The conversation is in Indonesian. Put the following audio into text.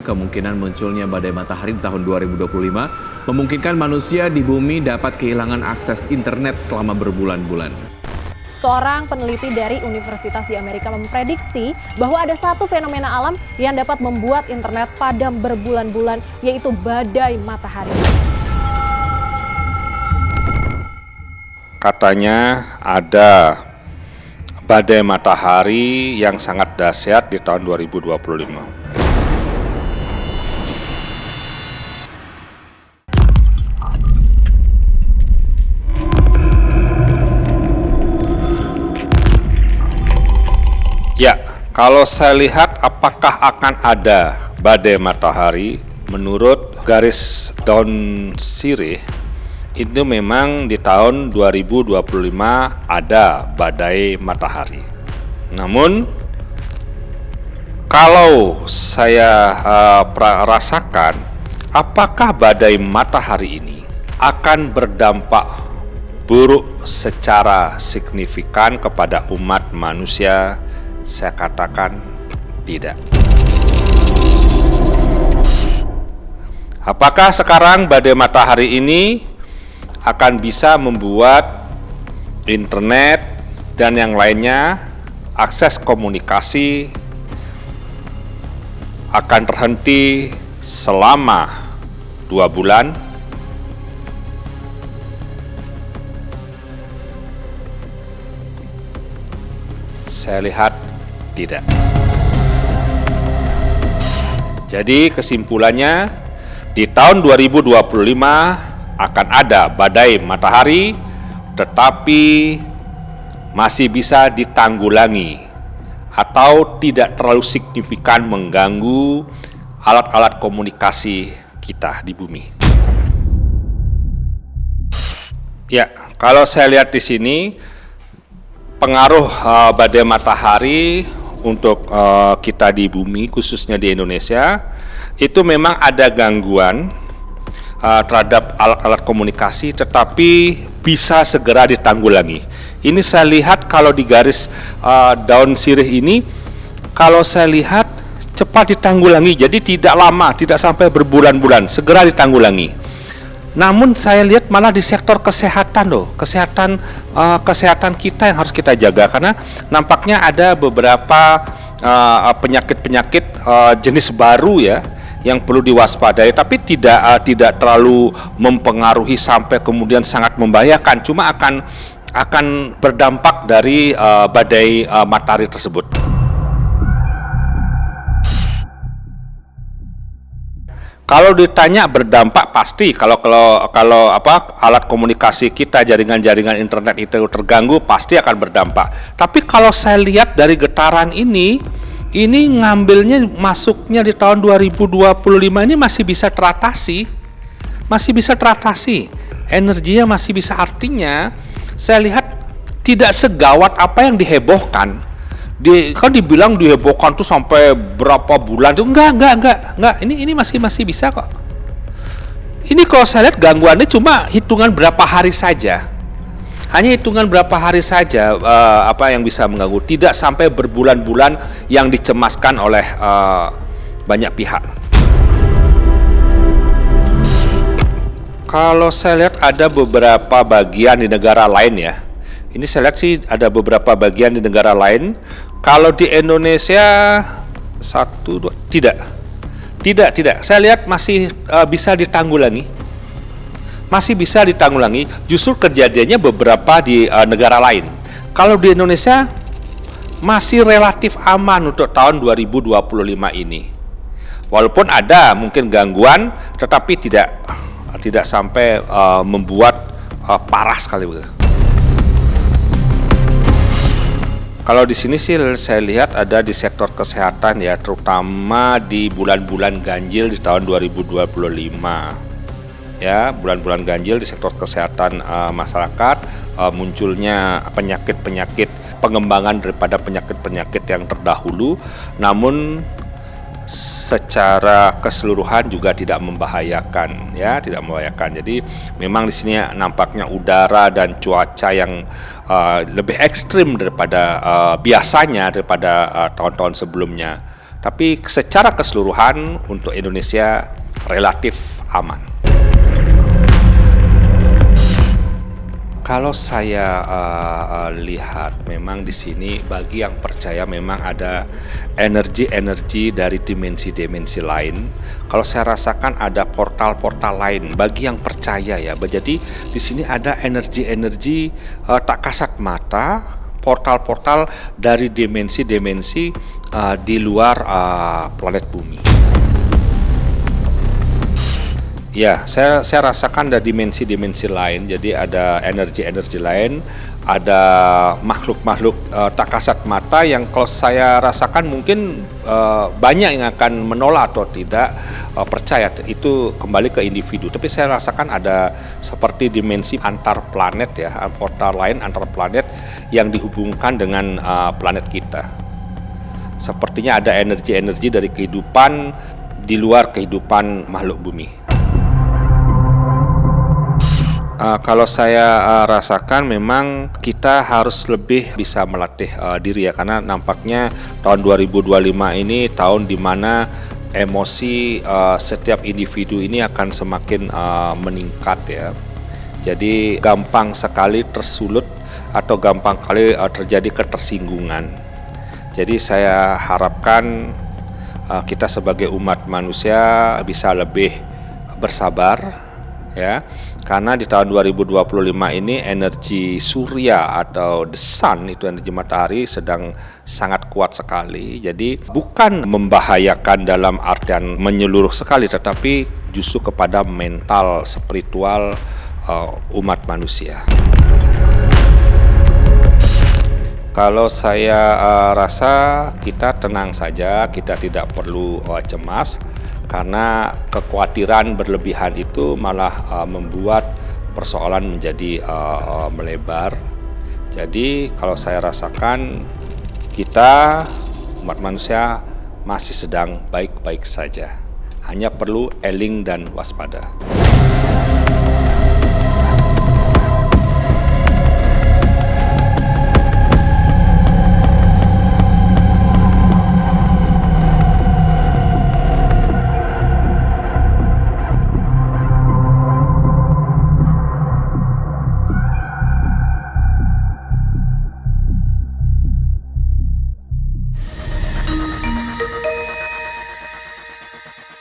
Kemungkinan munculnya badai matahari di tahun 2025 memungkinkan manusia di bumi dapat kehilangan akses internet selama berbulan-bulan. Seorang peneliti dari Universitas di Amerika memprediksi bahwa ada satu fenomena alam yang dapat membuat internet padam berbulan-bulan, yaitu badai matahari. Katanya ada badai matahari yang sangat dahsyat di tahun 2025. Ya, kalau saya lihat apakah akan ada badai matahari, menurut garis daun sirih, itu memang di tahun 2025 ada badai matahari. Namun, kalau saya rasakan, apakah badai matahari ini akan berdampak buruk secara signifikan kepada umat manusia? Saya katakan tidak. Apakah sekarang badai matahari ini akan bisa membuat internet dan yang lainnya, akses komunikasi akan terhenti selama 2 bulan? Saya lihat tidak. Jadi kesimpulannya, di tahun 2025 akan ada badai matahari, tetapi masih bisa ditanggulangi atau tidak terlalu signifikan mengganggu alat-alat komunikasi kita di bumi. Ya, kalau saya lihat di sini, pengaruh badai matahari untuk kita di bumi, khususnya di Indonesia, itu memang ada gangguan terhadap alat-alat komunikasi, tetapi bisa segera ditanggulangi. Ini saya lihat kalau di garis daun sirih ini, kalau saya lihat cepat ditanggulangi, jadi tidak lama, tidak sampai berbulan-bulan, segera ditanggulangi. Namun saya lihat malah di sektor kesehatan kesehatan kita yang harus kita jaga, karena nampaknya ada beberapa penyakit-penyakit jenis baru ya yang perlu diwaspadai, tapi tidak terlalu mempengaruhi sampai kemudian sangat membahayakan, cuma akan berdampak dari badai matahari tersebut. Kalau ditanya berdampak, pasti kalau alat komunikasi kita, jaringan-jaringan internet itu terganggu, pasti akan berdampak. Tapi kalau saya lihat dari getaran ini ngambilnya masuknya di tahun 2025 ini masih bisa teratasi. Energinya masih bisa, artinya saya lihat tidak segawat apa yang dihebohkan. Kan dibilang dihebohkan tuh sampai berapa bulan tuh, enggak. Ini masih bisa kok. Ini kalau saya lihat gangguannya cuma hitungan berapa hari saja. Hanya hitungan berapa hari saja apa yang bisa mengganggu, tidak sampai berbulan-bulan yang dicemaskan oleh banyak pihak. Kalau saya lihat ada beberapa bagian di negara lain ya. Ini saya lihat sih ada beberapa bagian di negara lain. Kalau di Indonesia tidak. Saya lihat masih bisa ditanggulangi. Justru kejadiannya beberapa di negara lain. Kalau di Indonesia masih relatif aman untuk tahun 2025 ini. Walaupun ada mungkin gangguan, tetapi tidak sampai membuat parah sekali begitu. Kalau di sini sih saya lihat ada di sektor kesehatan ya, terutama di bulan-bulan ganjil di tahun 2025. Ya, bulan-bulan ganjil di sektor kesehatan masyarakat, munculnya penyakit-penyakit, pengembangan daripada penyakit-penyakit yang terdahulu, namun secara keseluruhan juga tidak membahayakan ya, tidak membahayakan. Jadi memang di sini nampaknya udara dan cuaca yang lebih ekstrim daripada biasanya, daripada tahun-tahun sebelumnya. Tapi secara keseluruhan untuk Indonesia relatif aman. Kalau saya lihat memang di sini bagi yang percaya memang ada energi-energi dari dimensi-dimensi lain. Kalau saya rasakan ada portal-portal lain bagi yang percaya ya. Jadi di sini ada energi-energi tak kasat mata, portal-portal dari dimensi-dimensi di luar planet bumi. Ya, saya rasakan ada dimensi-dimensi lain, jadi ada energi-energi lain, ada makhluk-makhluk tak kasat mata yang kalau saya rasakan mungkin banyak yang akan menolak atau tidak percaya, itu kembali ke individu. Tapi saya rasakan ada seperti dimensi antar planet ya, portal lain antar planet yang dihubungkan dengan planet kita. Sepertinya ada energi-energi dari kehidupan di luar kehidupan makhluk bumi. Kalau saya rasakan memang kita harus lebih bisa melatih diri ya, karena nampaknya tahun 2025 ini tahun di mana emosi setiap individu ini akan semakin meningkat ya. Jadi gampang sekali tersulut atau gampang kali terjadi ketersinggungan. Jadi saya harapkan kita sebagai umat manusia bisa lebih bersabar ya, karena di tahun 2025 ini energi surya atau the sun, itu energi matahari sedang sangat kuat sekali. Jadi bukan membahayakan dalam artian menyeluruh sekali, tetapi justru kepada mental spiritual umat manusia. Kalau saya rasa kita tenang saja, kita tidak perlu cemas. Karena kekhawatiran berlebihan itu malah membuat persoalan menjadi melebar. Jadi kalau saya rasakan kita umat manusia masih sedang baik-baik saja. Hanya perlu eling dan waspada.